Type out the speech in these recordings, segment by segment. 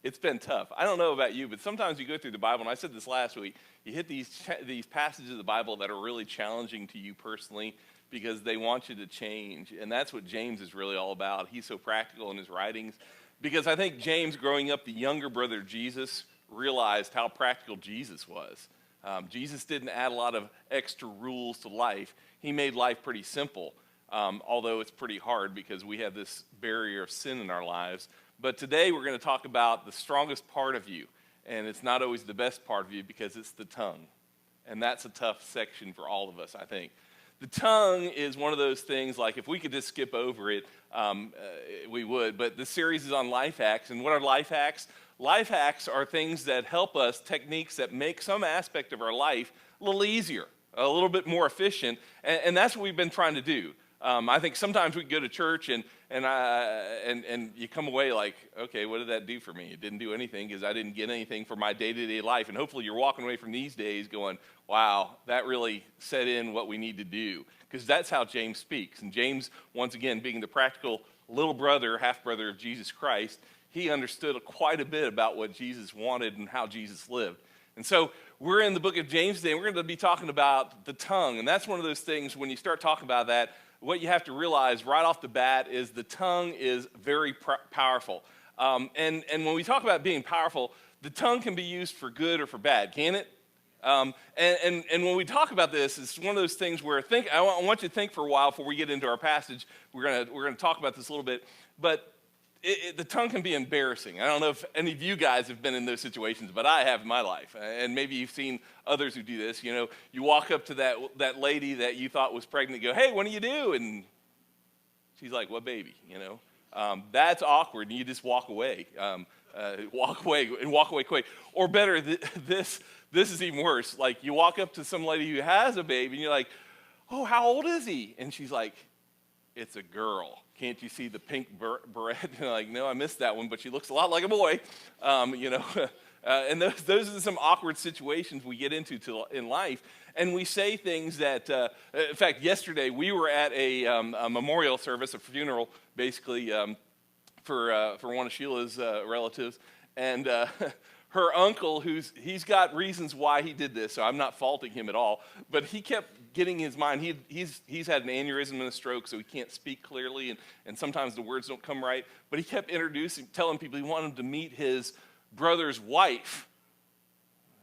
It's been tough. I don't know about you, but sometimes you go through the Bible, and I said this last week, you hit these passages of the Bible that are really challenging to you personally because they want you to change. And that's what James is really all about. He's so practical in his writings because I think James, growing up the younger brother of Jesus, realized how practical Jesus was. Jesus didn't add a lot of extra rules to life. He made life pretty simple, although it's pretty hard because we have this barrier of sin in our lives. But today we're going to talk about the strongest part of you, and it's not always the best part of you because it's the tongue. And that's a tough section for all of us, I think. The tongue is one of those things, like if we could just skip over it, we would. But this series is on life hacks, and what are life hacks? Life hacks are things that help us, techniques that make some aspect of our life a little easier, a little bit more efficient, and that's what we've been trying to do. I think sometimes we go to church and you come away like, okay, what did that do for me? It didn't do anything because I didn't get anything for my day-to-day life. And hopefully you're walking away from these days going, wow, that really set in what we need to do. Because that's how James speaks. And James, once again, being the practical little brother, half-brother of Jesus Christ, he understood quite a bit about what Jesus wanted and how Jesus lived. And so we're in the book of James today, and we're going to be talking about the tongue. And that's one of those things, when you start talking about that, what you have to realize right off the bat is the tongue is very powerful. And when we talk about being powerful, the tongue can be used for good or for bad, can it? And when we talk about this, it's one of those things where I want you to think for a while before we get into our passage. We're gonna talk about this a little bit, but the tongue can be embarrassing. I don't know if any of you guys have been in those situations, but I have in my life. And maybe you've seen others who do this. You know, you walk up to that lady that you thought was pregnant and go, hey, what do you do? And she's like, what baby? You know, that's awkward, and you just walk away. Walk away quick. Or better, this is even worse. Like, you walk up to some lady who has a baby, and you're like, oh, how old is he? And she's like, it's a girl. Can't you see the pink beret? And like, no, I missed that one, but she looks a lot like a boy, you know. And those are some awkward situations we get into in life. And we say things that, in fact, yesterday we were at a memorial service, a funeral, basically, for one of Sheila's relatives. And her uncle, he's got reasons why he did this, so I'm not faulting him at all, but he kept getting his mind, he's had an aneurysm and a stroke, so he can't speak clearly, and sometimes the words don't come right, but he kept telling people he wanted to meet his brother's wife.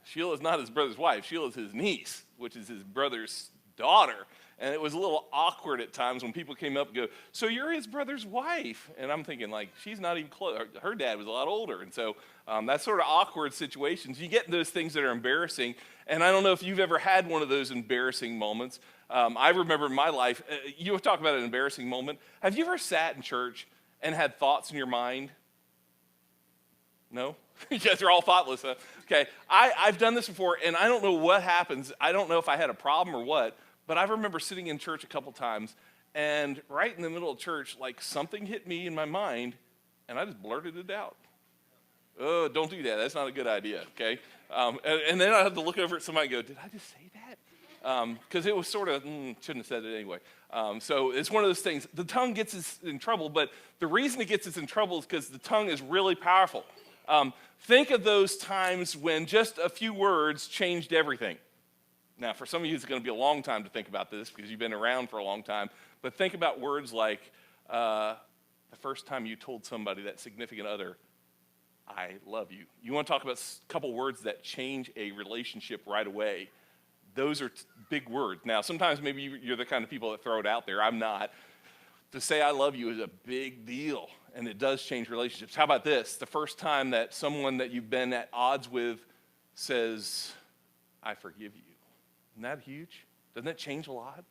Sheila's not his brother's wife, Sheila's his niece, which is his brother's daughter. And it was a little awkward at times when people came up and go, so you're his brother's wife? And I'm thinking, like, she's not even close. Her dad was a lot older. And so that's sort of awkward situations. You get in those things that are embarrassing. And I don't know if you've ever had one of those embarrassing moments. I remember in my life, you talk about an embarrassing moment. Have you ever sat in church and had thoughts in your mind? No? You guys are all thoughtless, huh? Okay. I've done this before, and I don't know what happens. I don't know if I had a problem or what. But I remember sitting in church a couple times, and right in the middle of church, like something hit me in my mind, and I just blurted it out. Oh, don't do that. That's not a good idea, okay? And then I had to look over at somebody and go, did I just say that? Because it was sort of, shouldn't have said it anyway. So it's one of those things. The tongue gets us in trouble, but the reason it gets us in trouble is because the tongue is really powerful. Think of those times when just a few words changed everything. Now, for some of you, it's going to be a long time to think about this because you've been around for a long time. But think about words like the first time you told somebody, that significant other, I love you. You want to talk about a couple words that change a relationship right away. Those are big words. Now, sometimes maybe you're the kind of people that throw it out there. I'm not. To say I love you is a big deal. and it does change relationships. How about this? The first time that someone that you've been at odds with says, I forgive you. Isn't that huge? Doesn't that change a lot?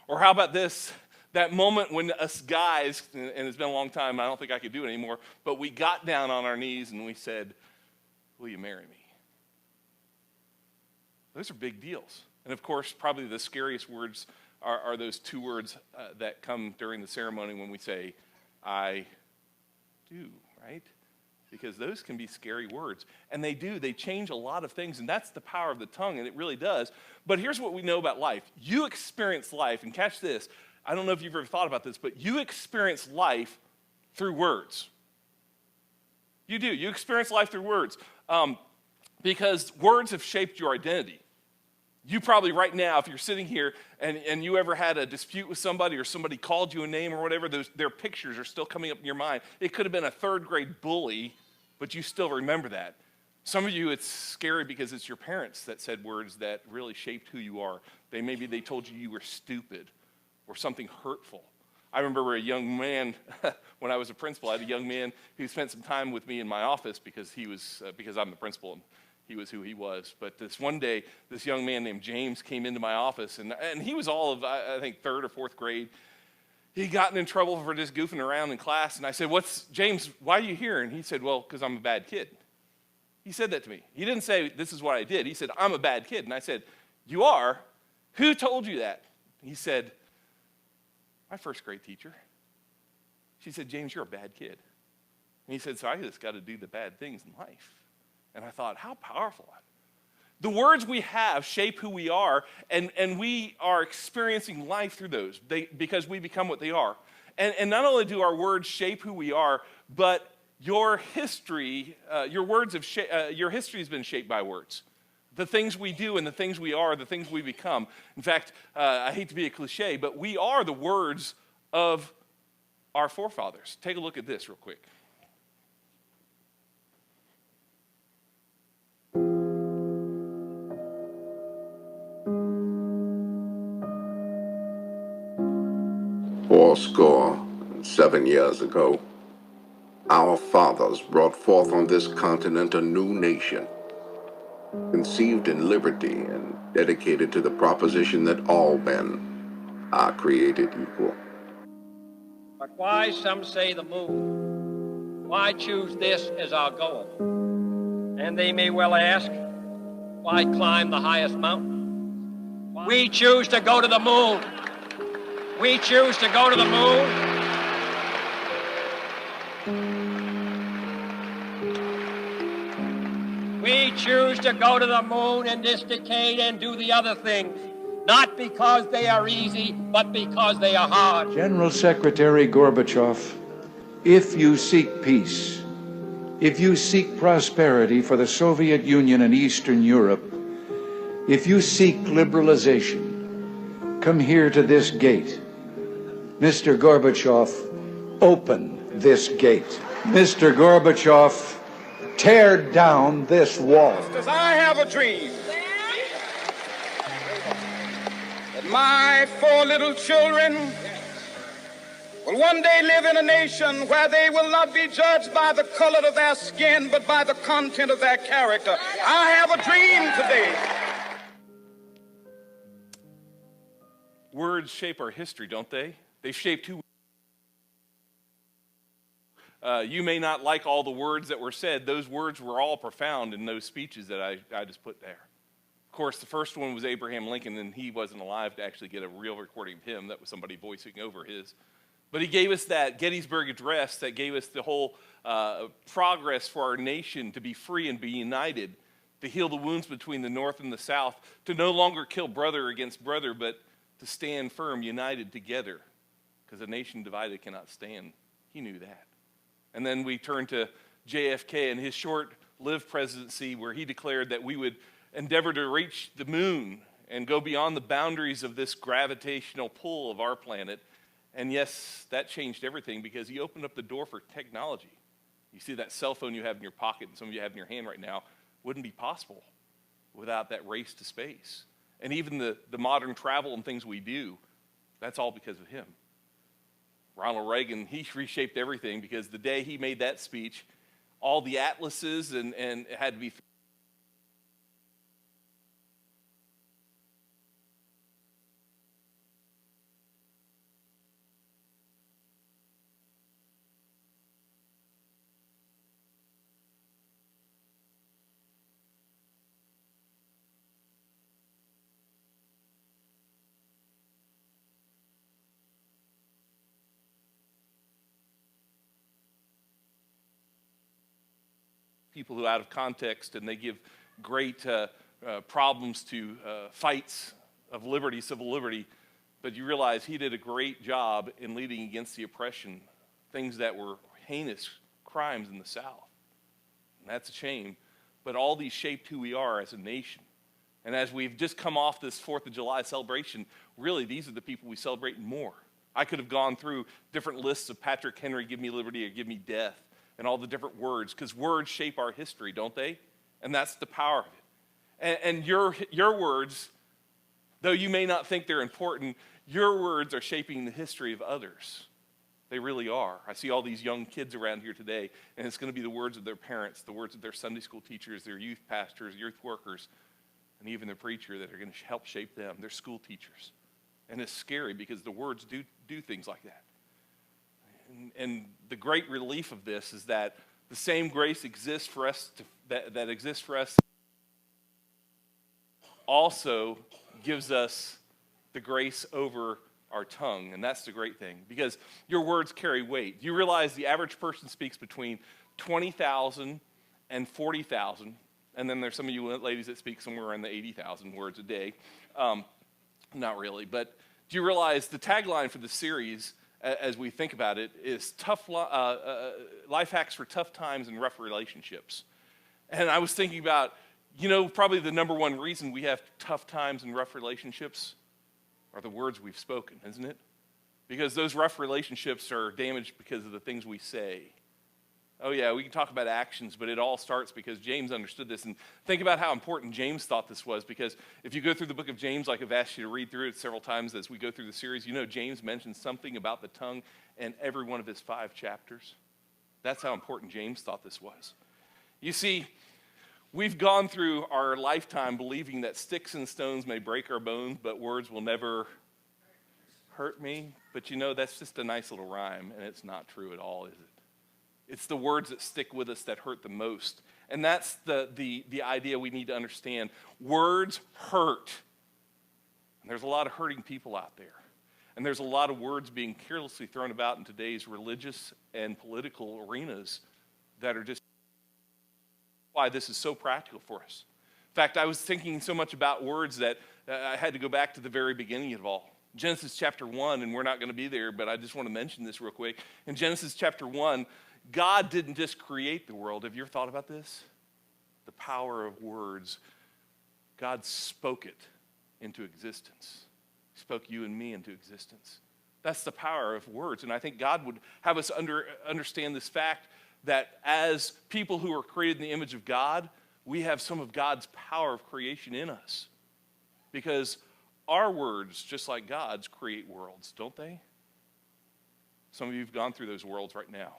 Or how about this? That moment when us guys, and it's been a long time, I don't think I could do it anymore, but we got down on our knees and we said, will you marry me? Those are big deals. And of course, probably the scariest words are those two words that come during the ceremony when we say, I do, right? Because those can be scary words. And they change a lot of things, and that's the power of the tongue, and it really does. But here's what we know about life. You experience life, and catch this, I don't know if you've ever thought about this, but you experience life through words. You do. You experience life through words because words have shaped your identity. You probably right now, if you're sitting here and you ever had a dispute with somebody or somebody called you a name or whatever, their pictures are still coming up in your mind. It could have been a third grade bully, but you still remember that. Some of you, it's scary because it's your parents that said words that really shaped who you are. Maybe they told you were stupid or something hurtful. I remember a young man, when I was a principal, I had a young man who spent some time with me in my office because I'm the principal and he was who he was. But this one day, this young man named James came into my office, and he was all of, I think, third or fourth grade. He'd gotten in trouble for just goofing around in class, and I said, James, why are you here? And he said, well, because I'm a bad kid. He said that to me. He didn't say, this is what I did. He said, I'm a bad kid. And I said, you are? Who told you that? He said, my first grade teacher. She said, James, you're a bad kid. And he said, so I just got to do the bad things in life. And I thought, how powerful. The words we have shape who we are, and we are experiencing life through those because we become what they are. And not only do our words shape who we are, but your history, your history has been shaped by words. The things we do and the things we are, the things we become. In fact, I hate to be a cliche, but we are the words of our forefathers. Take a look at this real quick. Fourscore 7 years ago, our fathers brought forth on this continent a new nation, conceived in liberty and dedicated to the proposition that all men are created equal. But why, some say, the moon? Why choose this as our goal? And they may well ask, why climb the highest mountain? We choose to go to the moon. We choose to go to the moon. We choose to go to the moon in this decade and do the other things, not because they are easy, but because they are hard. General Secretary Gorbachev, if you seek peace, if you seek prosperity for the Soviet Union and Eastern Europe, if you seek liberalization, come here to this gate. Mr. Gorbachev, open this gate. Mr. Gorbachev, tear down this wall. Because I have a dream that my 4 little children will one day live in a nation where they will not be judged by the color of their skin, but by the content of their character. I have a dream today. Words shape our history, don't they? They've shaped who you may not like all the words that were said. Those words were all profound in those speeches that I just put there. Of course, the first one was Abraham Lincoln, and he wasn't alive to actually get a real recording of him. That was somebody voicing over his. But he gave us that Gettysburg Address that gave us the whole progress for our nation to be free and be united, to heal the wounds between the North and the South, to no longer kill brother against brother, but to stand firm, united together, because a nation divided cannot stand. He knew that. And then we turn to JFK and his short-lived presidency, where he declared that we would endeavor to reach the moon and go beyond the boundaries of this gravitational pull of our planet. And yes, that changed everything because he opened up the door for technology. You see that cell phone you have in your pocket and some of you have in your hand right now wouldn't be possible without that race to space. And even the modern travel and things we do, that's all because of him. Ronald Reagan, he reshaped everything because the day he made that speech, all the atlases and it had to be people who out of context, and they give great problems to fights of liberty, civil liberty, but you realize he did a great job in leading against the oppression, things that were heinous crimes in the South. And that's a shame. But all these shaped who we are as a nation. And as we've just come off this 4th of July celebration, really these are the people we celebrate more. I could have gone through different lists of Patrick Henry, give me liberty or give me death, and all the different words, because words shape our history, don't they? And that's the power of it. And your words, though you may not think they're important, your words are shaping the history of others. They really are. I see all these young kids around here today, and it's going to be the words of their parents, the words of their Sunday school teachers, their youth pastors, youth workers, and even the preacher that are going to help shape them, their school teachers. And it's scary because the words do things like that. And the great relief of this is that the same grace exists for us that exists for us also gives us the grace over our tongue, and that's the great thing, because your words carry weight. You realize the average person speaks between 20,000 and 40,000, and then there's some of you ladies that speak somewhere around the 80,000 words a day. Not really, but do you realize the tagline for the series, as we think about it, is life hacks for tough times and rough relationships. And I was thinking about, probably the number one reason we have tough times and rough relationships are the words we've spoken, isn't it? Because those rough relationships are damaged because of the things we say. Oh yeah, we can talk about actions, but it all starts because James understood this. And think about how important James thought this was, because if you go through the book of James, like I've asked you to read through it several times as we go through the series, James mentions something about the tongue in every one of his 5 chapters. That's how important James thought this was. You see, we've gone through our lifetime believing that sticks and stones may break our bones, but words will never hurt me. But that's just a nice little rhyme, and it's not true at all, is it? It's the words that stick with us that hurt the most. And that's the idea we need to understand. Words hurt. And there's a lot of hurting people out there. And there's a lot of words being carelessly thrown about in today's religious and political arenas that are just why this is so practical for us. In fact, I was thinking so much about words that I had to go back to the very beginning of all. Genesis chapter 1, and we're not going to be there, but I just want to mention this real quick. In Genesis chapter 1, God didn't just create the world. Have you ever thought about this? The power of words. God spoke it into existence. He spoke you and me into existence. That's the power of words. And I think God would have us understand this fact that as people who are created in the image of God, we have some of God's power of creation in us. Because our words, just like God's, create worlds, don't they? Some of you have gone through those worlds right now.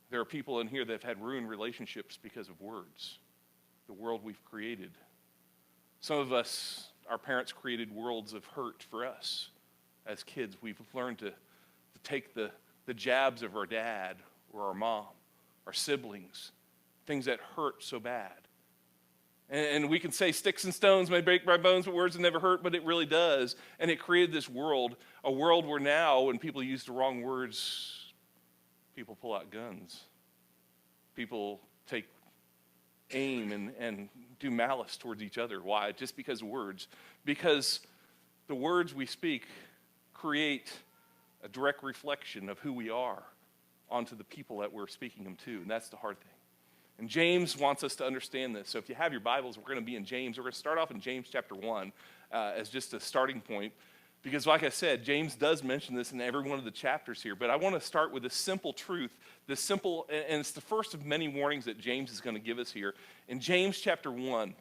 There are people in here that have had ruined relationships because of words, the world we've created. Some of us, our parents created worlds of hurt for us. As kids, we've learned to take the jabs of our dad or our mom, our siblings, things that hurt so bad. And we can say sticks and stones may break my bones, but words will never hurt, but it really does. And it created this world, a world where now when people use the wrong words, people pull out guns. People take aim and do malice towards each other. Why? Just because of words. Because the words we speak create a direct reflection of who we are onto the people that we're speaking them to. And that's the hard thing. And James wants us to understand this. So if you have your Bibles, we're going to be in James. We're going to start off in James chapter 1 as just a starting point. Because like I said, James does mention this in every one of the chapters here. But I want to start with this simple truth, and it's the first of many warnings that James is going to give us here. In James chapter 1,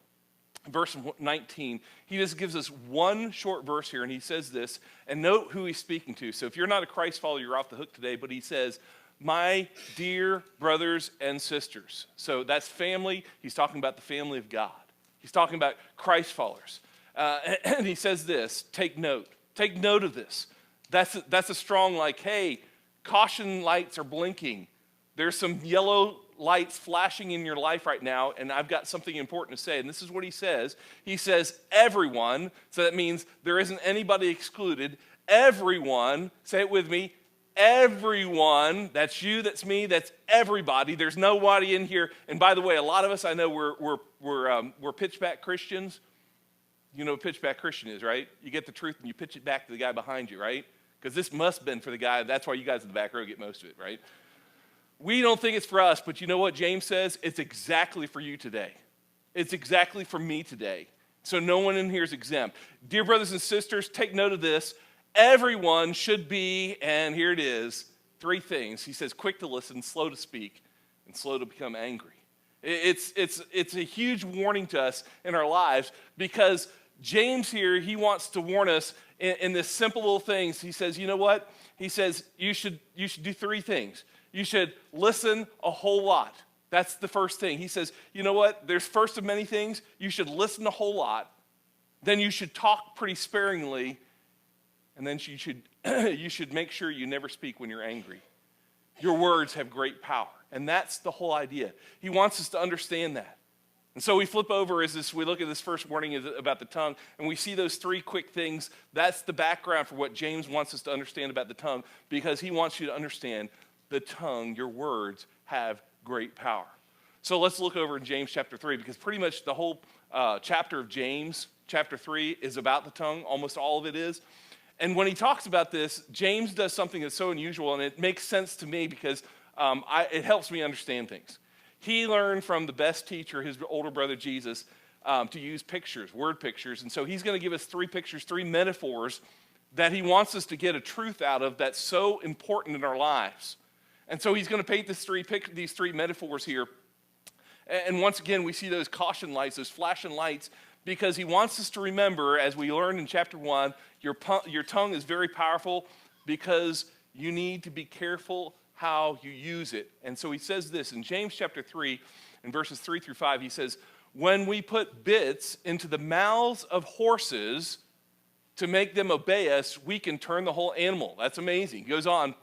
verse 19, he just gives us one short verse here, and he says this, and note who he's speaking to. So if you're not a Christ follower, you're off the hook today, but he says, my dear brothers and sisters. So that's family. He's talking about the family of God. He's talking about Christ followers. And he says this, take note. Take note of this. That's a strong, like, hey, caution lights are blinking. There's some yellow lights flashing in your life right now, and I've got something important to say. And this is what he says. He says, everyone, so that means there isn't anybody excluded. Everyone, say it with me, everyone, that's you, that's me, that's everybody. There's nobody in here. And by the way, a lot of us, I know we're pitchback Christians. You know what pitchback Christian is, right? You get the truth and you pitch it back to the guy behind you, right? Because this must have been for the guy. That's why you guys in the back row get most of it, right? We don't think it's for us, but you know what James says? It's exactly for you today. It's exactly for me today. So no one in here is exempt. Dear brothers and sisters, take note of this. Everyone should be, and here it is, 3 things. He says, quick to listen, slow to speak, and slow to become angry. It's a huge warning to us in our lives because James here, he wants to warn us in this simple little things. He says, you know what? He says, you should do 3 things. You should listen a whole lot. That's the first thing. He says, you know what? There's first of many things. You should listen a whole lot. Then you should talk pretty sparingly. And then you should make sure you never speak when you're angry. Your words have great power. And that's the whole idea. He wants us to understand that. And so we flip over we look at this first warning about the tongue, and we see those 3 quick things. That's the background for what James wants us to understand about the tongue, because he wants you to understand the tongue, your words, have great power. So let's look over in James chapter 3, because pretty much the whole chapter of James, chapter 3, is about the tongue. Almost all of it is. And when he talks about this, James does something that's so unusual, and it makes sense to me because it helps me understand things. He learned from the best teacher, his older brother Jesus, to use pictures, word pictures. And so he's going to give us 3 pictures, 3 metaphors that he wants us to get a truth out of that's so important in our lives. And so he's going to paint these 3 metaphors here. And once again, we see those caution lights, those flashing lights, because he wants us to remember, as we learned in chapter 1, your tongue is very powerful because you need to be careful how you use it. And so he says this in James chapter 3, in verses 3 through 5, he says, when we put bits into the mouths of horses to make them obey us, we can turn the whole animal. That's amazing. He goes on,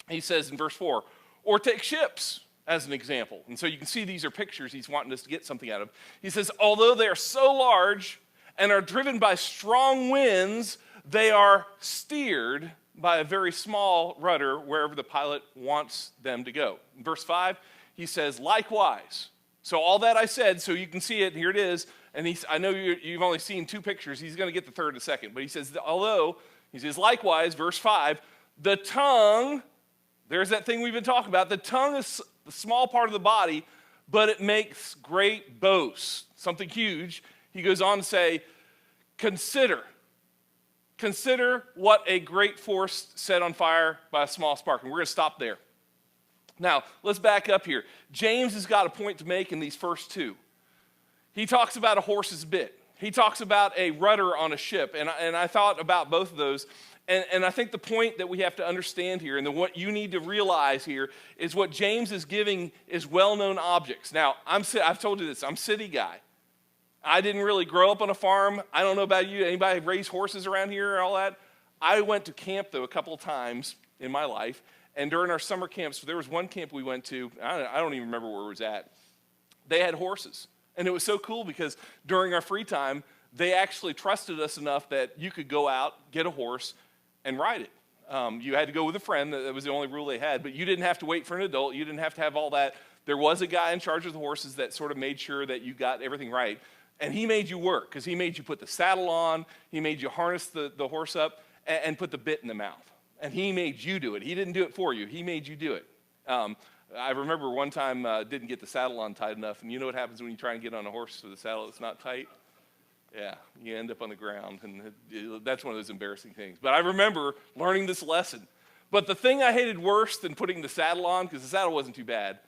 he says in verse 4, or take ships as an example. And so you can see these are pictures he's wanting us to get something out of. He says, although they are so large and are driven by strong winds, they are steered by a very small rudder wherever the pilot wants them to go. In verse 5, he says, likewise. So all that I said, so you can see it, here it is. And I know you've only seen 2 pictures. He's going to get the third in a second. But he says, likewise, verse 5, the tongue, there's that thing we've been talking about. The tongue is the small part of the body, but it makes great boasts, something huge. He goes on to say, consider what a great force set on fire by a small spark. And we're going to stop there. Now, let's back up here. James has got a point to make in these first 2. He talks about a horse's bit. He talks about a rudder on a ship. And I thought about both of those. And I think the point that we have to understand here, and what you need to realize here, is what James is giving is well-known objects. Now, I've told you this. I'm a city guy. I didn't really grow up on a farm. I don't know about you. Anybody raise horses around here or all that? I went to camp, though, a couple of times in my life. And during our summer camps, there was one camp we went to. I don't even remember where it was at. They had horses. And it was so cool because during our free time, they actually trusted us enough that you could go out, get a horse, and ride it. You had to go with a friend. That was the only rule they had. But you didn't have to wait for an adult. You didn't have to have all that. There was a guy in charge of the horses that sort of made sure that you got everything right. And he made you work because he made you put the saddle on. He made you harness the horse up and put the bit in the mouth. And he made you do it. He didn't do it for you. He made you do it. I remember one time didn't get the saddle on tight enough. And you know what happens when you try and get on a horse with a saddle that's not tight? Yeah, you end up on the ground. And that's one of those embarrassing things. But I remember learning this lesson. But the thing I hated worse than putting the saddle on, because the saddle wasn't too bad,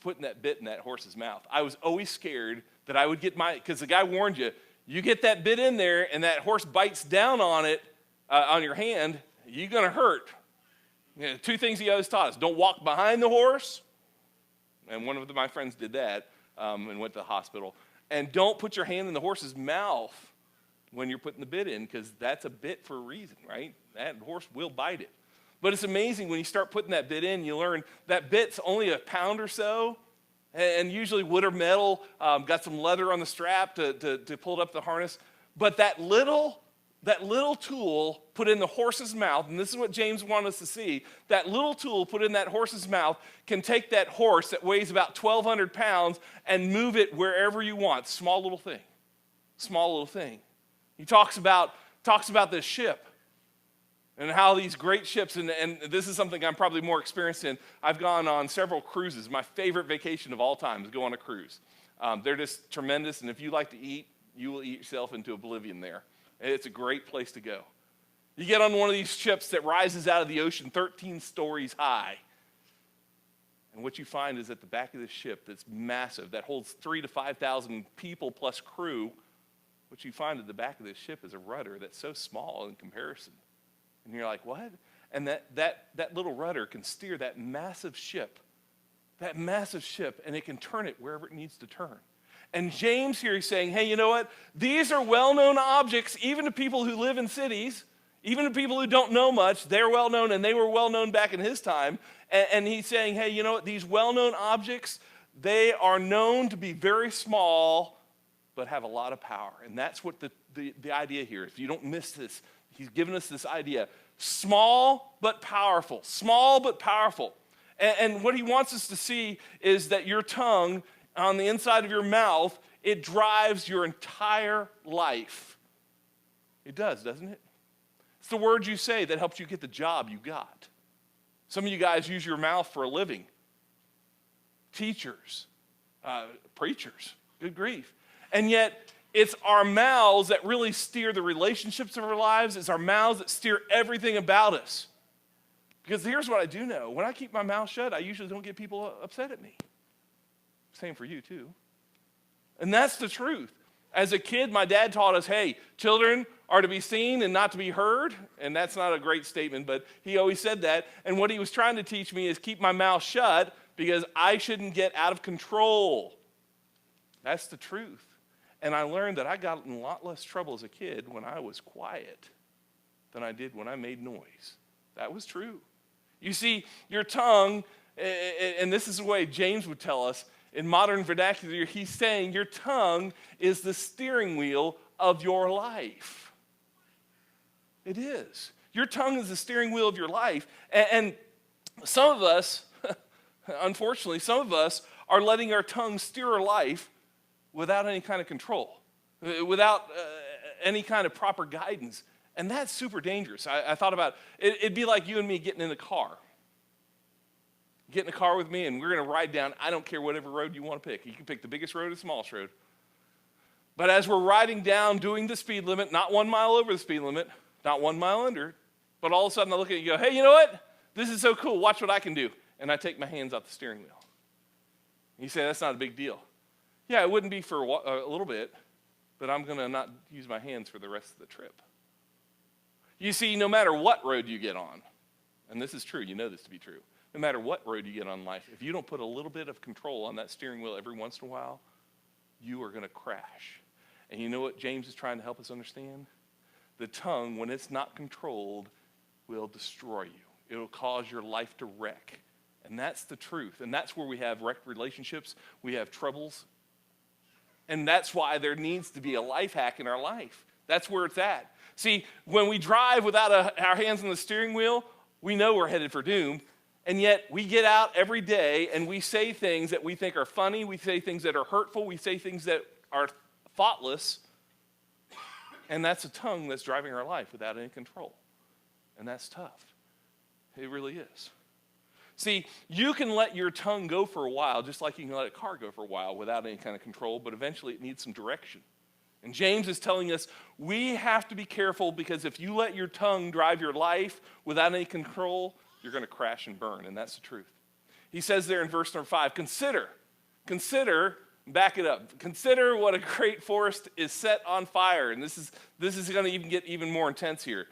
putting that bit in that horse's mouth. I was always scared that I would get because the guy warned you, you get that bit in there and that horse bites down on it, on your hand, you're going to hurt. You know, two things he always taught us: don't walk behind the horse, and one of my friends did that and went to the hospital. And don't put your hand in the horse's mouth when you're putting the bit in, because that's a bit for a reason, right? That horse will bite it. But it's amazing when you start putting that bit in, you learn that bit's only a pound or so, and usually wood or metal, got some leather on the strap to pull up the harness. But that little tool put in the horse's mouth, and this is what James wanted us to see, that little tool put in that horse's mouth can take that horse that weighs about 1,200 pounds and move it wherever you want. Small little thing. Small little thing. He talks about this ship and how these great ships, and this is something I'm probably more experienced in. I've gone on several cruises. My favorite vacation of all time is go on a cruise. They're just tremendous, and if you like to eat, you will eat yourself into oblivion there. It's a great place to go. You get on one of these ships that rises out of the ocean 13 stories high. And what you find is at the back of this ship that's massive, that holds 3,000 to 5,000 people plus crew, what you find at the back of this ship is a rudder that's so small in comparison. And you're like, what? And that little rudder can steer that massive ship, and it can turn it wherever it needs to turn. And James here is saying, hey, you know what? These are well-known objects, even to people who live in cities, even to people who don't know much. They're well-known, and they were well-known back in his time. And he's saying, hey, you know what? These well-known objects, they are known to be very small, but have a lot of power. And that's what the idea here is. If you don't miss this, he's given us this idea. Small but powerful. Small but powerful. And what he wants us to see is that your tongue, on the inside of your mouth, it drives your entire life. It does, doesn't it? It's the words you say that helps you get the job you got. Some of you guys use your mouth for a living. Teachers, preachers, good grief. And yet, it's our mouths that really steer the relationships of our lives. It's our mouths that steer everything about us. Because here's what I do know. When I keep my mouth shut, I usually don't get people upset at me. Same for you, too. And that's the truth. As a kid, my dad taught us, hey, children are to be seen and not to be heard. And that's not a great statement, but he always said that. And what he was trying to teach me is keep my mouth shut because I shouldn't get out of control. That's the truth. And I learned that I got in a lot less trouble as a kid when I was quiet than I did when I made noise. That was true. You see, your tongue, and this is the way James would tell us, in modern vernacular, he's saying your tongue is the steering wheel of your life. It is. Your tongue is the steering wheel of your life. And some of us, unfortunately, some of us are letting our tongue steer our life without any kind of control, without any kind of proper guidance. And that's super dangerous. I thought about it. It'd be like you and me getting in a car. Get in a car with me, and we're going to ride down, I don't care whatever road you want to pick. You can pick the biggest road or the smallest road. But as we're riding down, doing the speed limit, not 1 mile over the speed limit, not 1 mile under, but all of a sudden I look at you and go, hey, you know what? This is so cool. Watch what I can do. And I take my hands off the steering wheel. And you say, that's not a big deal. Yeah, it wouldn't be for a little bit, but I'm going to not use my hands for the rest of the trip. You see, no matter what road you get on, and this is true, you know this to be true, no matter what road you get on life, if you don't put a little bit of control on that steering wheel every once in a while, you are going to crash. And you know what James is trying to help us understand? The tongue, when it's not controlled, will destroy you. It will cause your life to wreck. And that's the truth. And that's where we have wrecked relationships. We have troubles. And that's why there needs to be a life hack in our life. That's where it's at. See, when we drive without our hands on the steering wheel, we know we're headed for doom. And yet we get out every day and we say things that we think are funny. We say things that are hurtful. We say things that are thoughtless. And that's a tongue that's driving our life without any control. And that's tough. It really is. See, you can let your tongue go for a while, just like you can let a car go for a while without any kind of control, but eventually it needs some direction. And James is telling us we have to be careful because if you let your tongue drive your life without any control, you're going to crash and burn, and that's the truth. He says there in verse number 5, consider, back it up. Consider what a great forest is set on fire. And this is going to get even more intense here.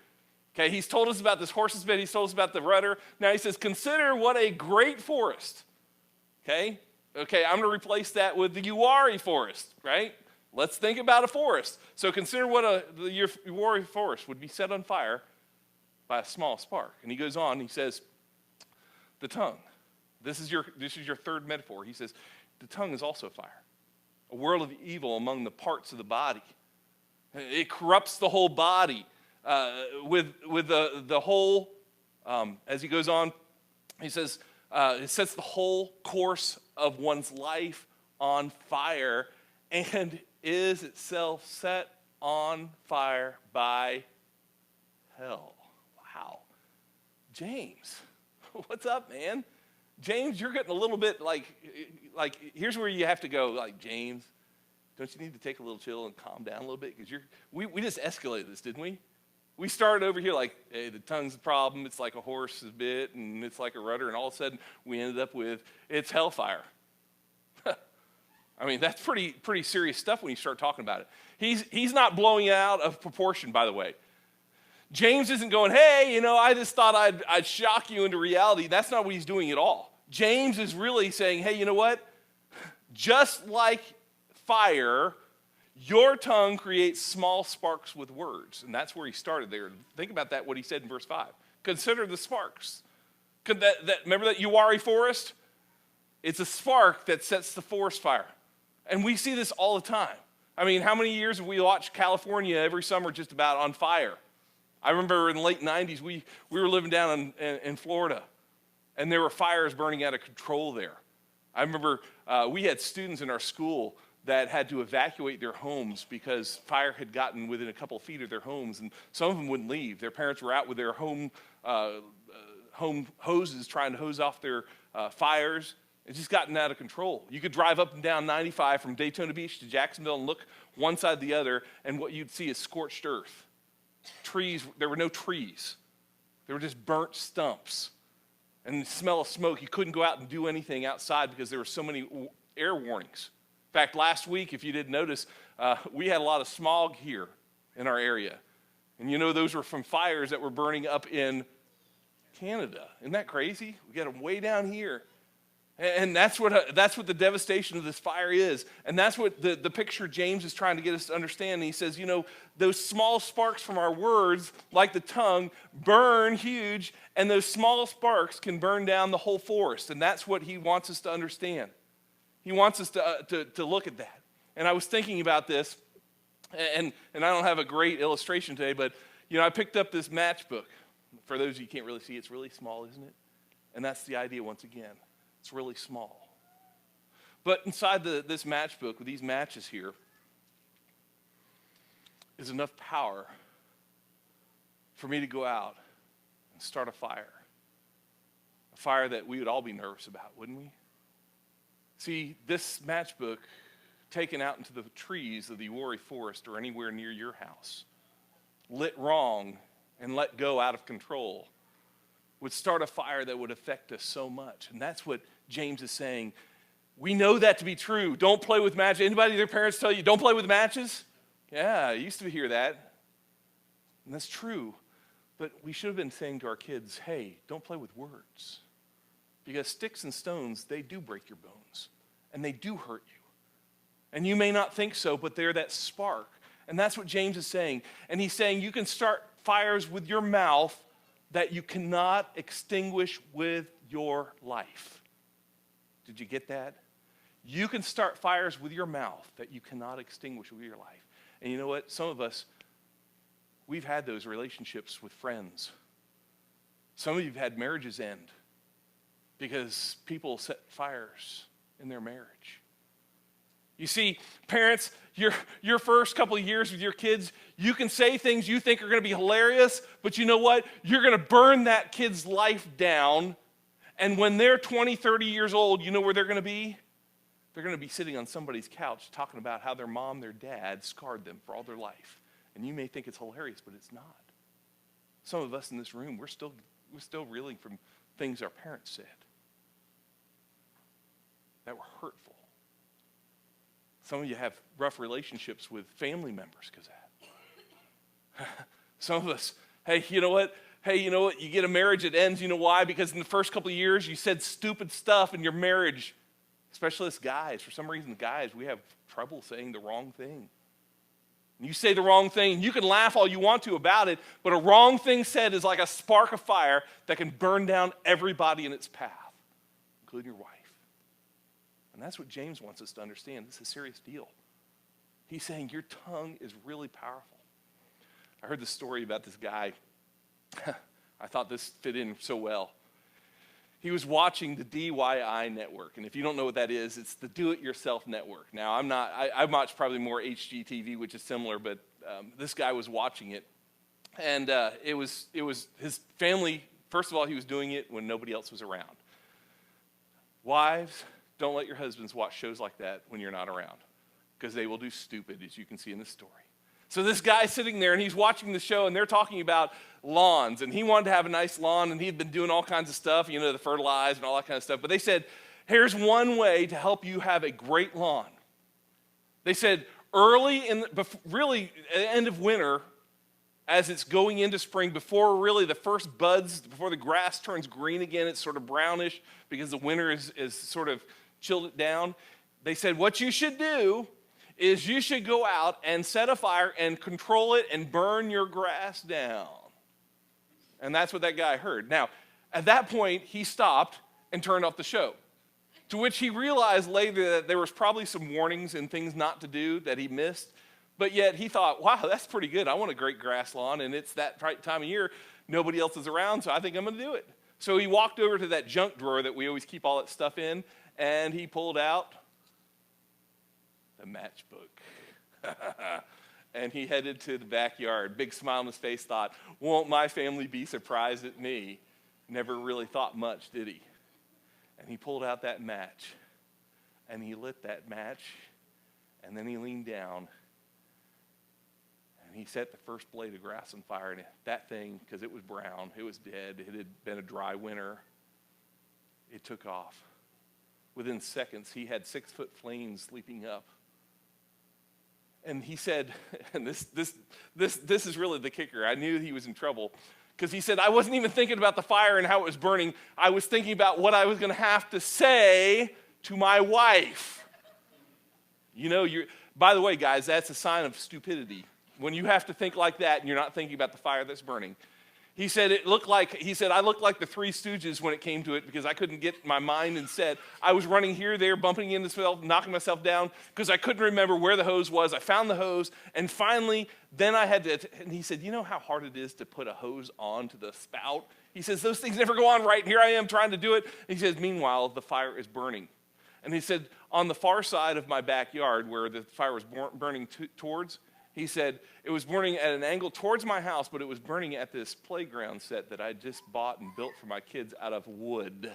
Okay, he's told us about this horse's bit. He's told us about the rudder. Now he says, consider what a great forest. Okay, I'm going to replace that with the Uwari forest, right? Let's think about a forest. So consider what the Uwari forest would be set on fire by a small spark. And he goes on, he says, the tongue. This is your third metaphor. He says, the tongue is also fire, a world of evil among the parts of the body. It corrupts the whole body. With the whole, as he goes on, he says, it sets the whole course of one's life on fire and is itself set on fire by hell. Wow. James, what's up, man? James, you're getting a little bit like here's where you have to go, like, James, don't you need to take a little chill and calm down a little bit? Because we just escalated this, didn't we? We started over here like, hey, the tongue's the problem. It's like a horse's bit, and it's like a rudder. And all of a sudden, we ended up with, it's hellfire. I mean, that's pretty serious stuff when you start talking about it. He's not blowing it out of proportion, by the way. James isn't going, hey, I just thought I'd shock you into reality. That's not what he's doing at all. James is really saying, hey, you know what? Just like fire, your tongue creates small sparks with words. And that's where he started there. Think about that, what he said in verse 5. Consider the sparks. Remember that Uwari forest? It's a spark that sets the forest fire. And we see this all the time. I mean, how many years have we watched California every summer just about on fire? I remember in the late 90s, we were living down in Florida, and there were fires burning out of control there. I remember we had students in our school that had to evacuate their homes because fire had gotten within a couple of feet of their homes, and some of them wouldn't leave. Their parents were out with their home hoses trying to hose off their fires. It's just gotten out of control. You could drive up and down 95 from Daytona Beach to Jacksonville and look one side or the other, and what you'd see is scorched earth. Trees, there were no trees. There were just burnt stumps. And the smell of smoke, you couldn't go out and do anything outside because there were so many air warnings. In fact, last week, if you didn't notice, we had a lot of smog here in our area. And those were from fires that were burning up in Canada. Isn't that crazy? We got them way down here. And that's what the devastation of this fire is. And that's what the picture James is trying to get us to understand. And he says, those small sparks from our words, like the tongue, burn huge, and those small sparks can burn down the whole forest. And that's what he wants us to understand. He wants us to look at that. And I was thinking about this, and I don't have a great illustration today, but I picked up this matchbook. For those of you who can't really see, it's really small, isn't it? And that's the idea once again. It's really small. But inside this matchbook with these matches here is enough power for me to go out and start a fire. A fire that we would all be nervous about, wouldn't we? See, this matchbook taken out into the trees of the Uwari forest or anywhere near your house, lit wrong and let go out of control, would start a fire that would affect us so much. And that's what James is saying. We know that to be true. Don't play with matches. Anybody, their parents tell you, don't play with matches? Yeah, I used to hear that. And that's true. But we should have been saying to our kids, hey, don't play with words. Because sticks and stones, they do break your bones. And they do hurt you. And you may not think so, but they're that spark. And that's what James is saying. And he's saying you can start fires with your mouth that you cannot extinguish with your life. Did you get that? You can start fires with your mouth that you cannot extinguish with your life. And you know what? Some of us, we've had those relationships with friends. Some of you have had marriages end because people set fires in their marriage. You see, parents, your first couple of years with your kids, you can say things you think are going to be hilarious, but you know what? You're going to burn that kid's life down, and when they're 20, 30 years old, you know where they're going to be? They're going to be sitting on somebody's couch talking about how their mom, their dad scarred them for all their life. And you may think it's hilarious, but it's not. Some of us in this room, we're still reeling from things our parents said. that were hurtful. Some of you have rough relationships with family members because of that. Some of us, hey, you know what? You get a marriage that ends, you know why? Because in the first couple of years, you said stupid stuff in your marriage. Especially us guys. For some reason, guys, we have trouble saying the wrong thing. You say the wrong thing, you can laugh all you want to about it, but a wrong thing said is like a spark of fire that can burn down everybody in its path, including your wife. And that's what James wants us to understand. This is a serious deal. He's saying your tongue is really powerful. I heard this story about this guy. I thought this fit in so well. He was watching the DIY network, and if you don't know what that is, it's the do-it-yourself network. Now, I watch probably more HGTV, which is similar, but this guy was watching it, and it was his family. First of all, he was doing it when nobody else was around. Wives, don't let your husbands watch shows like that when you're not around, because they will do stupid, as you can see in the story. So this guy's sitting there, and he's watching the show, and they're talking about lawns, and he wanted to have a nice lawn, and he'd been doing all kinds of stuff, the fertilize and all that kind of stuff. But they said, here's one way to help you have a great lawn. They said, early really at the end of winter, as it's going into spring, before really the first buds, before the grass turns green again, it's sort of brownish because the winter is sort of chilled it down. They said, what you should do is you should go out and set a fire and control it and burn your grass down. And that's what that guy heard. Now, at that point, he stopped and turned off the show, to which he realized later that there was probably some warnings and things not to do that he missed, but yet he thought, wow, that's pretty good. I want a great grass lawn, and it's that right time of year. Nobody else is around, so I think I'm going to do it. So he walked over to that junk drawer that we always keep all that stuff in, and he pulled out the matchbook. And he headed to the backyard. Big smile on his face, thought, won't my family be surprised at me? Never really thought much, did he? And he pulled out that match, and he lit that match, and then he leaned down, and he set the first blade of grass on fire. And that thing, because it was brown, it was dead, it had been a dry winter, it took off. Within seconds, he had 6-foot flames leaping up. And he said, and this is really the kicker. I knew he was in trouble because he said, I wasn't even thinking about the fire and how it was burning. I was thinking about what I was going to have to say to my wife. By the way, guys, that's a sign of stupidity. When you have to think like that and you're not thinking about the fire that's burning. I looked like the Three Stooges when it came to it because I couldn't get my mind and said, I was running here, there, bumping into myself, knocking myself down because I couldn't remember where the hose was. I found the hose, and finally, then I had to, and he said, you know how hard it is to put a hose onto the spout? He says, those things never go on right, and here I am trying to do it. And he says, meanwhile, the fire is burning. And he said, on the far side of my backyard where the fire was burning towards, he said, it was burning at an angle towards my house, but it was burning at this playground set that I just bought and built for my kids out of wood.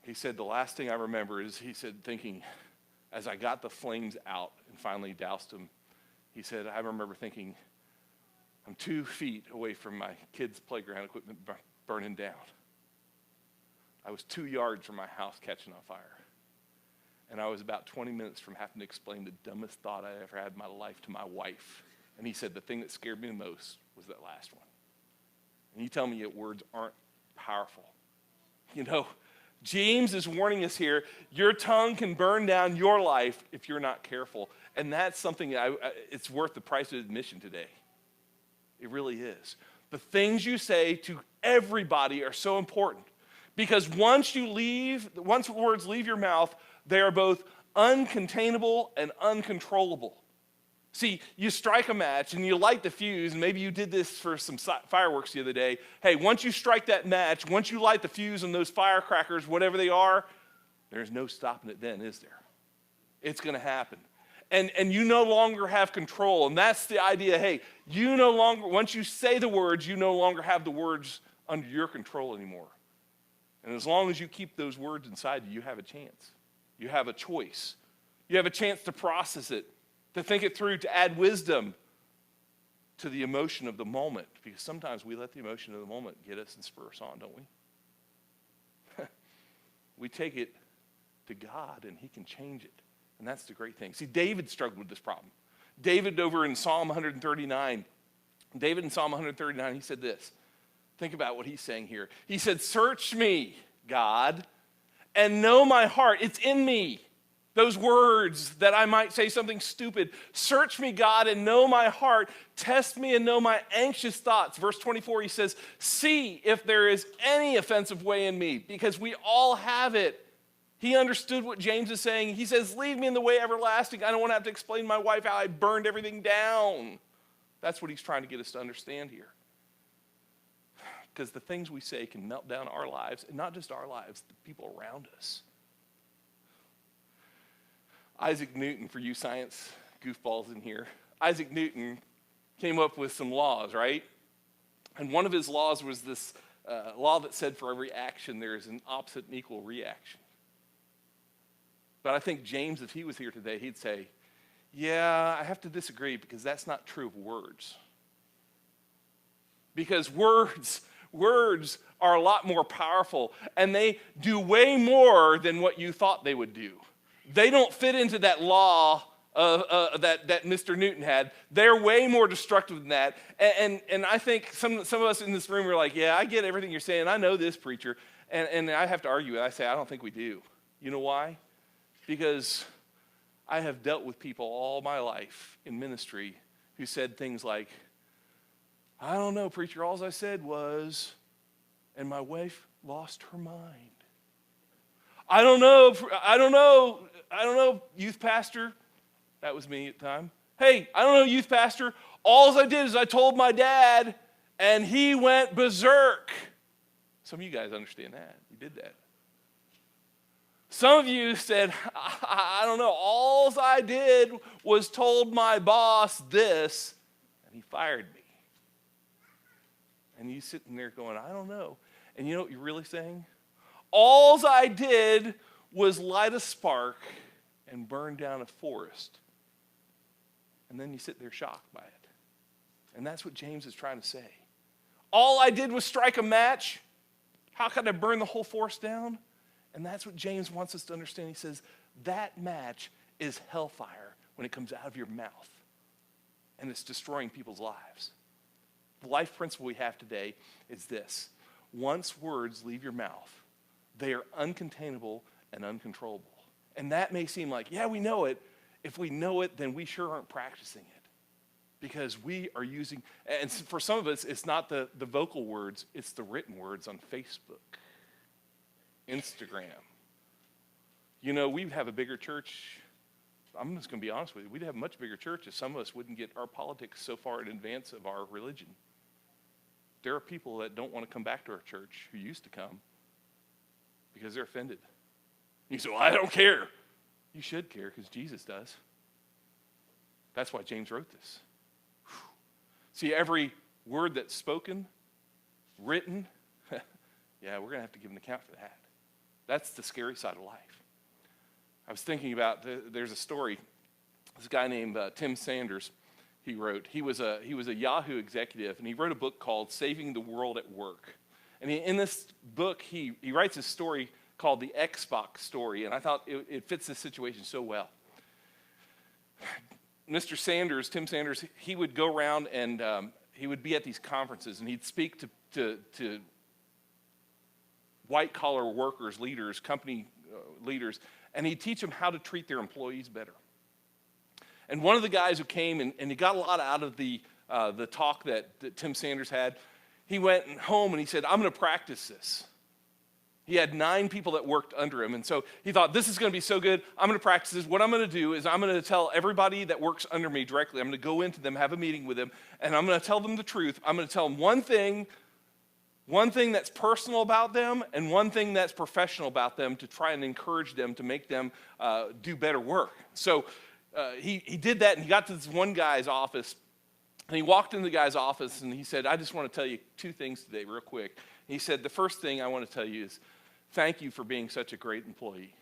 He said, the last thing I remember is, he said, thinking, as I got the flames out and finally doused them, he said, I remember thinking, I'm 2 feet away from my kids' playground equipment burning down. I was 2 yards from my house catching on fire. And I was about 20 minutes from having to explain the dumbest thought I ever had in my life to my wife. And he said, the thing that scared me the most was that last one. And you tell me that words aren't powerful. James is warning us here, your tongue can burn down your life if you're not careful. And that's something it's worth the price of admission today. It really is. The things you say to everybody are so important. Because once words leave your mouth, they are both uncontainable and uncontrollable. See, you strike a match and you light the fuse, and maybe you did this for some fireworks the other day. Hey, once you strike that match, once you light the fuse on those firecrackers, whatever they are, there's no stopping it then, is there? It's going to happen. And you no longer have control. And that's the idea. Hey, once you say the words, you no longer have the words under your control anymore. And as long as you keep those words inside you, you have a chance. You have a choice. You have a chance to process it, to think it through, to add wisdom to the emotion of the moment. Because sometimes we let the emotion of the moment get us and spur us on, don't we? we take it to God and he can change it. And that's the great thing. See, David struggled with this problem. David over in Psalm 139, David in Psalm 139, he said this. Think about what he's saying here. He said, search me, God, and know my heart. It's in me. Those words that I might say something stupid. Search me, God, and know my heart. Test me and know my anxious thoughts. Verse 24, he says, see if there is any offensive way in me, because we all have it. He understood what James is saying. He says, lead me in the way everlasting. I don't want to have to explain to my wife how I burned everything down. That's what he's trying to get us to understand here. Because the things we say can melt down our lives, and not just our lives, the people around us. Isaac Newton, for you science goofballs in here, Isaac Newton came up with some laws, right? And one of his laws was this law that said for every action there is an opposite and equal reaction. But I think James, if he was here today, he'd say, yeah, I have to disagree because that's not true of words. Because words are a lot more powerful, and they do way more than what you thought they would do. They don't fit into that law that Mr. Newton had. They're way more destructive than that. And I think some of us in this room are like, yeah, I get everything you're saying. I know this, preacher. And I have to argue it. I say, I don't think we do. You know why? Because I have dealt with people all my life in ministry who said things like, I don't know, preacher, all I said was, and my wife lost her mind. I don't know, youth pastor. That was me at the time. Hey, I don't know, youth pastor. All I did is I told my dad, and he went berserk. Some of you guys understand that. You did that. Some of you said, I don't know, all I did was told my boss this, and he fired me. And you sitting there going, I don't know. And you know what you're really saying? All I did was light a spark and burn down a forest. And then you sit there shocked by it. And that's what James is trying to say. All I did was strike a match. How could I burn the whole forest down? And that's what James wants us to understand. He says, that match is hellfire when it comes out of your mouth. And it's destroying people's lives. The life principle we have today is this. Once words leave your mouth, they are uncontainable and uncontrollable. And that may seem like, yeah, we know it. If we know it, then we sure aren't practicing it. Because we are using, and for some of us, it's not the vocal words, it's the written words on Facebook, Instagram. You know, we'd have a bigger church. I'm just going to be honest with you. We'd have a much bigger church if some of us wouldn't get our politics so far in advance of our religion. There are people that don't want to come back to our church who used to come because they're offended. You say, well, I don't care. You should care because Jesus does. That's why James wrote this. Whew. See, every word that's spoken, written, yeah, we're going to have to give an account for that. That's the scary side of life. I was thinking about, there's a story, this guy named Tim Sanders, he wrote. He was a Yahoo executive, and he wrote a book called Saving the World at Work. And in this book, he writes a story called the Xbox story, and I thought it fits this situation so well. Mr. Sanders, Tim Sanders, he would go around and he would be at these conferences, and he'd speak to white-collar workers, leaders, company leaders, and he'd teach them how to treat their employees better. And one of the guys who came, and he got a lot out of the talk that Tim Sanders had, he went home and he said, I'm going to practice this. He had 9 people that worked under him, and so he thought, this is going to be so good, I'm going to practice this. What I'm going to do is I'm going to tell everybody that works under me directly, I'm going to go into them, have a meeting with them, and I'm going to tell them the truth. I'm going to tell them one thing that's personal about them and one thing that's professional about them to try and encourage them to make them do better work. So he did that, and he got to this one guy's office, and he walked into the guy's office, and he said, I just want to tell you 2 things today real quick. He said, the first thing I want to tell you is thank you for being such a great employee.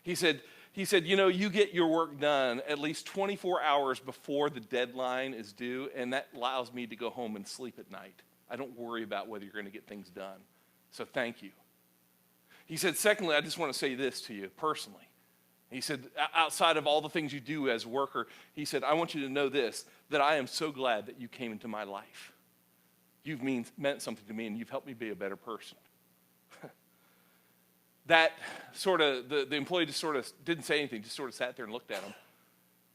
He said, you know, you get your work done at least 24 hours before the deadline is due, and that allows me to go home and sleep at night. I don't worry about whether you're going to get things done. So thank you. He said, secondly, I just want to say this to you personally. He said, outside of all the things you do as a worker, he said, I want you to know this, that I am so glad that you came into my life. You've meant something to me, and you've helped me be a better person. That sort of, the employee just sort of didn't say anything, just sort of sat there and looked at him.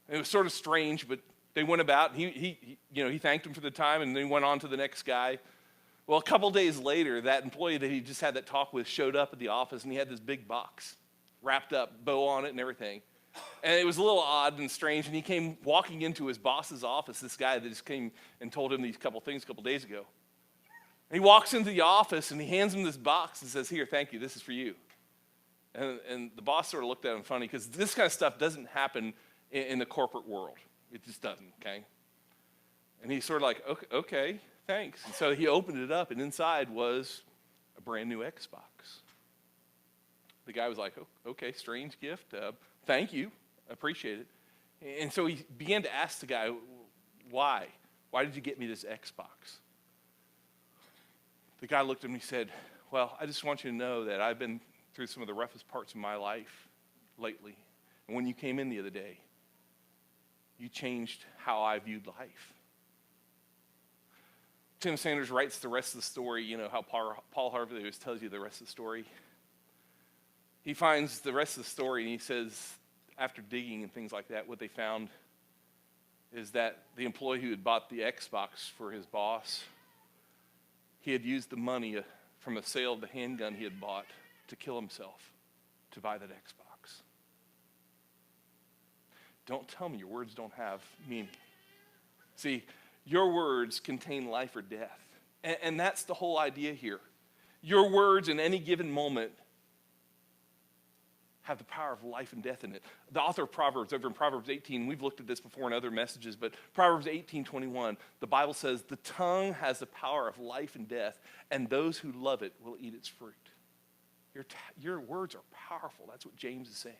It was sort of strange, but they went about, he thanked him for the time, and then went on to the next guy. Well, a couple days later, that employee that he just had that talk with showed up at the office, and he had this big box wrapped up, bow on it and everything. And it was a little odd and strange, and he came walking into his boss's office, this guy that just came and told him these couple things a couple days ago. And he walks into the office, and he hands him this box and says, here, thank you, this is for you. And the boss sort of looked at him funny, because this kind of stuff doesn't happen in the corporate world. It just doesn't, okay? And he's sort of like, okay, thanks. And so he opened it up, and inside was a brand new Xbox. The guy was like, okay, strange gift. Thank you. Appreciate it. And so he began to ask the guy, why? Why did you get me this Xbox? The guy looked at him and he said, well, I just want you to know that I've been through some of the roughest parts of my life lately. And when you came in the other day, you changed how I viewed life. Tim Sanders writes the rest of the story, you know, how Paul Harvey always tells you the rest of the story. He finds the rest of the story, and he says, after digging and things like that, what they found is that the employee who had bought the Xbox for his boss, he had used the money from a sale of the handgun he had bought to kill himself, to buy that Xbox. Don't tell me your words don't have meaning. See, your words contain life or death. And that's the whole idea here. Your words in any given moment have the power of life and death in it. The author of Proverbs, over in Proverbs 18, we've looked at this before in other messages, but Proverbs 18:21, the Bible says, the tongue has the power of life and death, and those who love it will eat its fruit. Your words are powerful. That's what James is saying.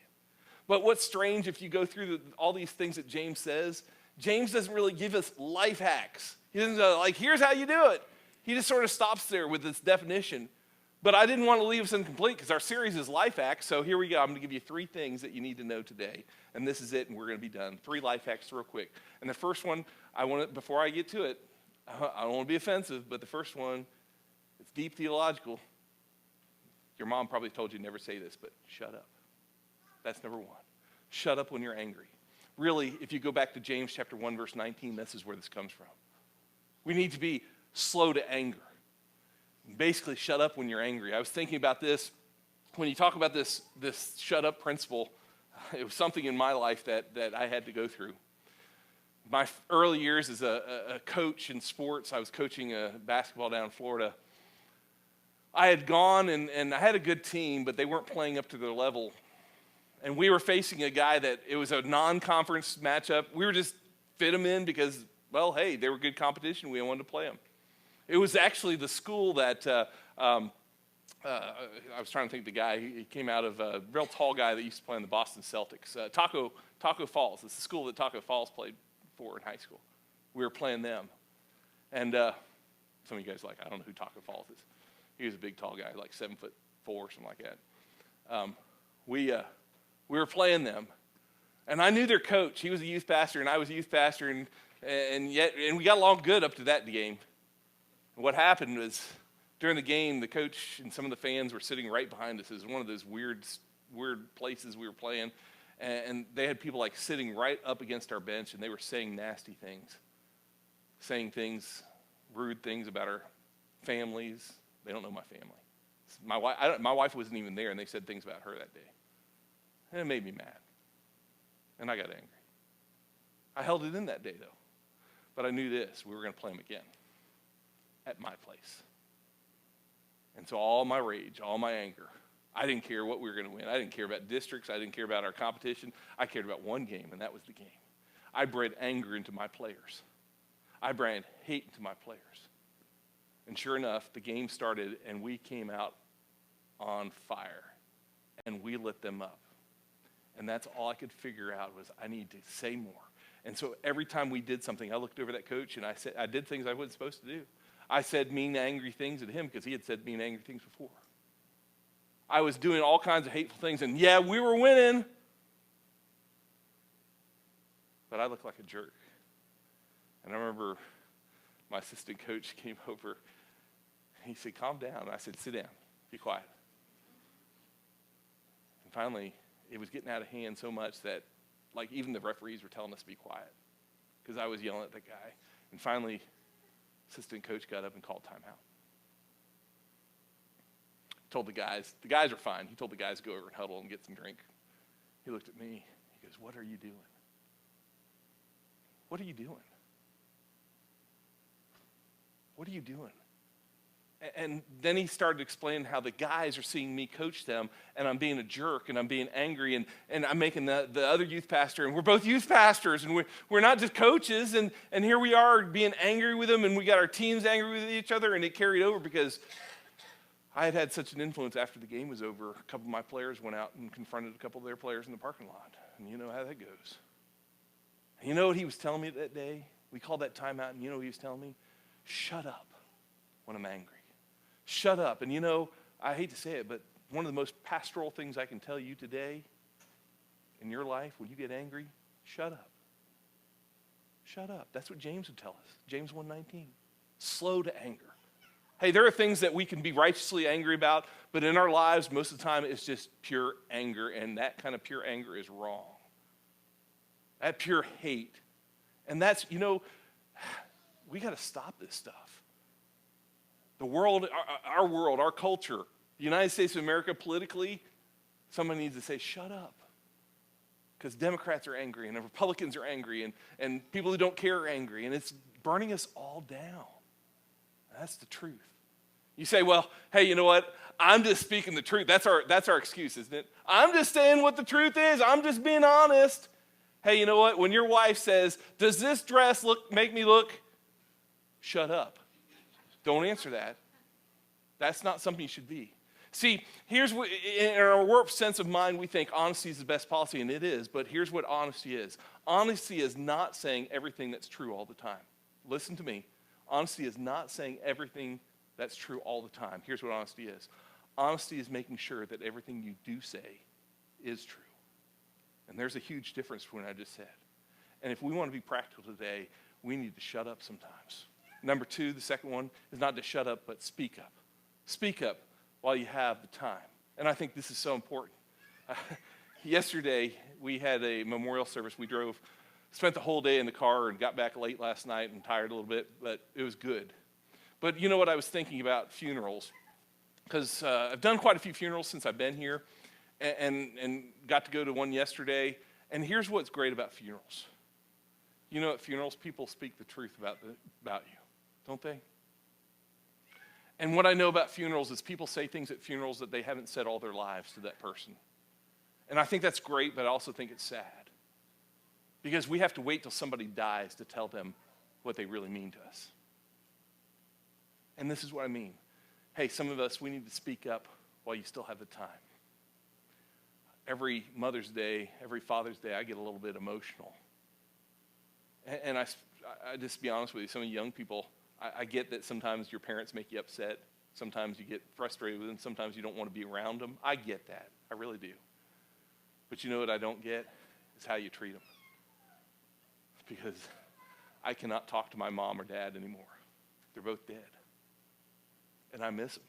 But what's strange, if you go through all these things that James says, James doesn't really give us life hacks. He doesn't go like, here's how you do it. He just sort of stops there with this definition. But I didn't want to leave us incomplete because our series is life hacks. So here we go. I'm going to give you 3 things that you need to know today. And this is it, and we're going to be done. 3 life hacks real quick. And the first one, before I get to it, I don't want to be offensive, but the first one, it's deep theological. Your mom probably told you never say this, but shut up. That's number 1. Shut up when you're angry. Really, if you go back to James chapter 1, verse 19, this is where this comes from. We need to be slow to anger. Basically, shut up when you're angry. I was thinking about this. When you talk about this shut up principle, it was something in my life that I had to go through. My early years as a coach in sports, I was coaching basketball down in Florida. I had gone and I had a good team, but they weren't playing up to their level. And we were facing a guy that it was a non-conference matchup. We were just fit them in because, well, hey, they were good competition. We wanted to play them. It was actually the school that, I was trying to think of the guy. He came out of a real tall guy that used to play in the Boston Celtics. Taco Falls. It's the school that Taco Falls played for in high school. We were playing them. And some of you guys are like, I don't know who Taco Falls is. He was a big, tall guy, like 7'4", something like that. We were playing them. And I knew their coach. He was a youth pastor, and I was a youth pastor. And we got along good up to that game. What happened was, during the game, the coach and some of the fans were sitting right behind us. It was one of those weird places we were playing. And they had people like sitting right up against our bench, and they were saying nasty things. Saying things, rude things about our families. They don't know my family. My wife wasn't even there, and they said things about her that day. And it made me mad. And I got angry. I held it in that day, though. But I knew this. We were going to play them again. At my place. And so all my rage, all my anger, I didn't care what we were going to win. I didn't care about districts. I didn't care about our competition. I cared about one game, and that was the game. I bred anger into my players. I bred hate into my players. And sure enough, the game started, and we came out on fire, and we lit them up. And that's all I could figure out was I need to say more. And so every time we did something, I looked over that coach, and I did things I wasn't supposed to do. I said mean, angry things at him because he had said mean, angry things before. I was doing all kinds of hateful things, and yeah, we were winning. But I looked like a jerk. And I remember my assistant coach came over, and he said, calm down. And I said, sit down, be quiet. And finally, it was getting out of hand so much that, like, even the referees were telling us to be quiet because I was yelling at the guy. And finally, assistant coach got up and called timeout. Told the guys are fine. He told the guys to go over and huddle and get some drink. He looked at me. He goes, what are you doing? What are you doing? What are you doing? And then he started explaining how the guys are seeing me coach them, and I'm being a jerk, and I'm being angry, and I'm making the other youth pastor, and we're both youth pastors, and we're not just coaches, and here we are being angry with them, and we got our teams angry with each other, and it carried over because I had such an influence after the game was over. A couple of my players went out and confronted a couple of their players in the parking lot, and you know how that goes. And you know what he was telling me that day? We called that timeout, and you know what he was telling me? Shut up when I'm angry. Shut up. And you know, I hate to say it, but one of the most pastoral things I can tell you today in your life when you get angry, shut up. Shut up. That's what James would tell us. James 1:19. Slow to anger. Hey, there are things that we can be righteously angry about, but in our lives, most of the time, it's just pure anger, and that kind of pure anger is wrong. That pure hate. And that's, you know, we got to stop this stuff. The world, our world, our culture, the United States of America politically, somebody needs to say, shut up. Because Democrats are angry, and the Republicans are angry, and people who don't care are angry, and it's burning us all down. That's the truth. You say, well, hey, you know what? I'm just speaking the truth. That's our excuse, isn't it? I'm just saying what the truth is. I'm just being honest. Hey, you know what? When your wife says, does this dress make me look? Shut up. Don't answer that. That's not something you should be. See, here's what, in our warped sense of mind, we think honesty is the best policy, and it is, but here's what honesty is. Honesty is not saying everything that's true all the time. Listen to me. Honesty is not saying everything that's true all the time. Here's what honesty is. Honesty is making sure that everything you do say is true. And there's a huge difference from what I just said. And if we want to be practical today, we need to shut up sometimes. Number two, the second one, is not to shut up, but speak up. Speak up while you have the time. And I think this is so important. Yesterday, we had a memorial service. We spent the whole day in the car and got back late last night and tired a little bit, but it was good. But you know what I was thinking about funerals? Because I've done quite a few funerals since I've been here and got to go to one yesterday. And here's what's great about funerals. You know, at funerals, people speak the truth about you, don't they? And what I know about funerals is people say things at funerals that they haven't said all their lives to that person. And I think that's great, but I also think it's sad. Because we have to wait till somebody dies to tell them what they really mean to us. And this is what I mean. Hey, some of us, we need to speak up while you still have the time. Every Mother's Day, every Father's Day, I get a little bit emotional. And I just be honest with you, some of you young people, I get that sometimes your parents make you upset. Sometimes you get frustrated with them. Sometimes you don't want to be around them. I get that. I really do. But you know what I don't get? Is how you treat them. Because I cannot talk to my mom or dad anymore. They're both dead. And I miss them.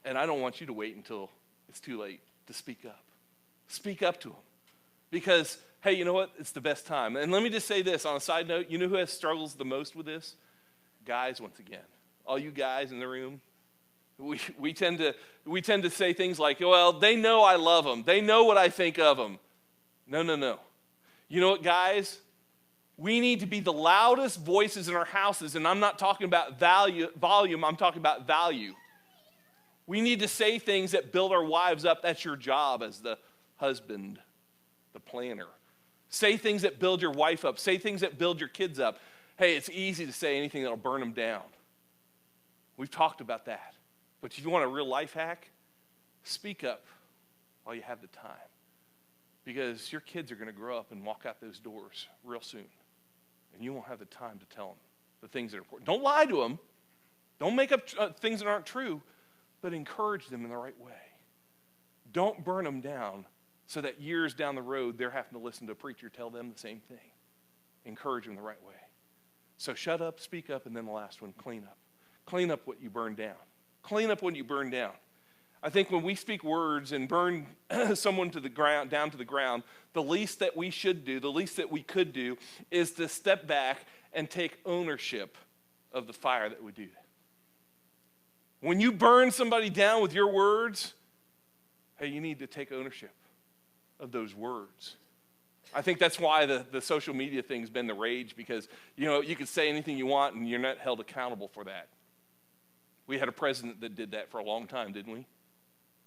And I don't want you to wait until it's too late to speak up. Speak up to them. Because, hey, you know what? It's the best time. And let me just say this on a side note. You know who has struggles the most with this? Guys, once again. All you guys in the room. We tend to say things like, well, they know I love them. They know what I think of them. No. You know what, guys? We need to be the loudest voices in our houses, and I'm not talking about volume, I'm talking about value. We need to say things that build our wives up. That's your job as the husband, the planner. Say things that build your wife up. Say things that build your kids up. Hey, it's easy to say anything that'll burn them down. We've talked about that. But if you want a real life hack, speak up while you have the time. Because your kids are going to grow up and walk out those doors real soon. And you won't have the time to tell them the things that are important. Don't lie to them. Don't make up things that aren't true. but encourage them in the right way. Don't burn them down so that years down the road they're having to listen to a preacher tell them the same thing. Encourage them the right way. So shut up, speak up, and then the last one, clean up. Clean up what you burn down. Clean up what you burn down. I think when we speak words and burn someone to the ground, down to the ground, the least that we should do, the least that we could do, is to step back and take ownership of the fire that we do. When you burn somebody down with your words, hey, you need to take ownership of those words. I think that's why the social media thing's been the rage, because you can say anything you want and you're not held accountable for that. We had a president that did that for a long time, didn't we?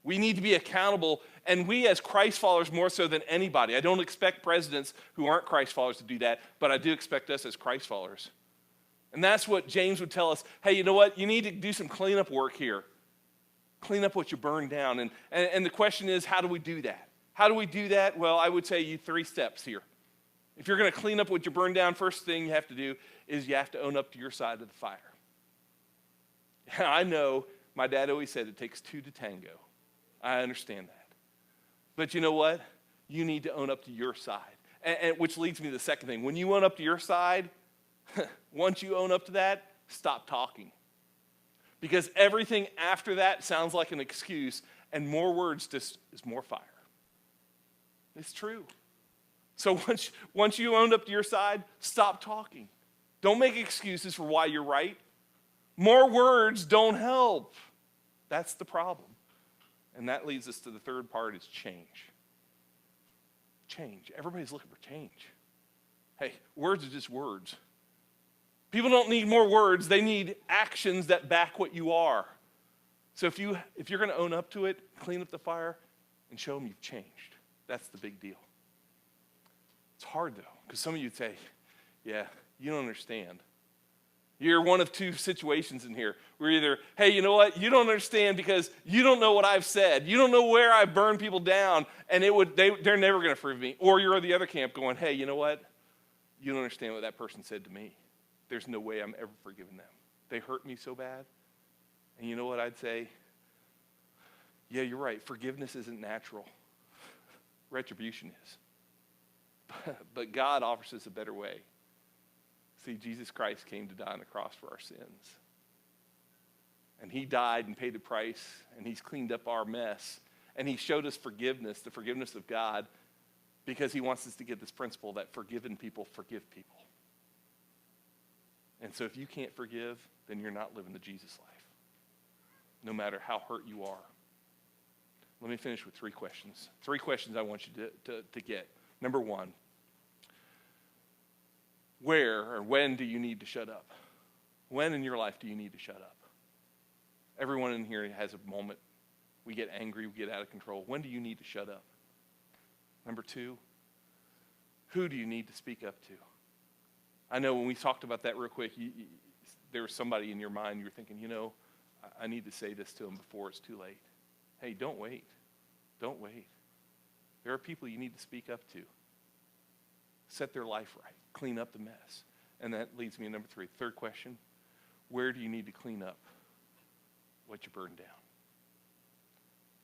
We need to be accountable, and we as Christ followers more so than anybody. I don't expect presidents who aren't Christ followers to do that, but I do expect us as Christ followers. And that's what James would tell us. Hey, you know what? You need to do some cleanup work here. Clean up what you burned down. And the question is, how do we do that? How do we do that? Well, I would say you 3 steps here. If you're going to clean up what you burned down, first thing you have to do is you have to own up to your side of the fire. I know my dad always said it takes 2 to tango. I understand that. But you know what? You need to own up to your side. And which leads me to the second thing. When you own up to your side, once you own up to that, stop talking. Because everything after that sounds like an excuse, and more words just is more fire. It's true. So once you owned up to your side, stop talking. Don't make excuses for why you're right. More words don't help. That's the problem. And that leads us to the third part, is change. Change. Everybody's looking for change. Hey, words are just words. People don't need more words. They need actions that back what you are. So if you're going to own up to it, clean up the fire, and show them you've changed. That's the big deal. It's hard, though, because some of you say, yeah, you don't understand. You're one of 2 situations in here. We're either, hey, you know what? You don't understand because you don't know what I've said. You don't know where I burn people down, and they're never going to forgive me. Or you're the other camp going, hey, you know what? You don't understand what that person said to me. There's no way I'm ever forgiving them. They hurt me so bad. And you know what I'd say? Yeah, you're right. Forgiveness isn't natural. Retribution is. But God offers us a better way. See, Jesus Christ came to die on the cross for our sins. And he died and paid the price, and he's cleaned up our mess. And he showed us forgiveness, the forgiveness of God, because he wants us to get this principle that forgiven people forgive people. And so if you can't forgive, then you're not living the Jesus life, no matter how hurt you are. Let me finish with 3 questions. 3 questions I want you to get. Number 1, where or when do you need to shut up? When in your life do you need to shut up? Everyone in here has a moment. We get angry, we get out of control. When do you need to shut up? Number 2, who do you need to speak up to? I know when we talked about that real quick, there was somebody in your mind, you were thinking, I need to say this to them before it's too late. Hey, don't wait. Don't wait. There are people you need to speak up to. Set their life right. Clean up the mess. And that leads me to number 3. Third question, where do you need to clean up what you burned down?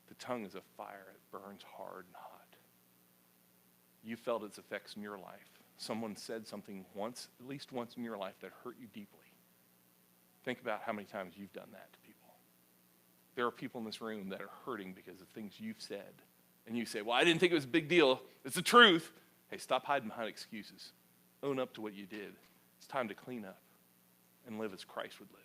The tongue is a fire. It burns hard and hot. You felt its effects in your life. Someone said something once, at least once in your life, that hurt you deeply. Think about how many times you've done that to people. There are people in this room that are hurting because of things you've said. And you say, well, I didn't think it was a big deal. It's the truth. Hey, stop hiding behind excuses. Own up to what you did. It's time to clean up and live as Christ would live.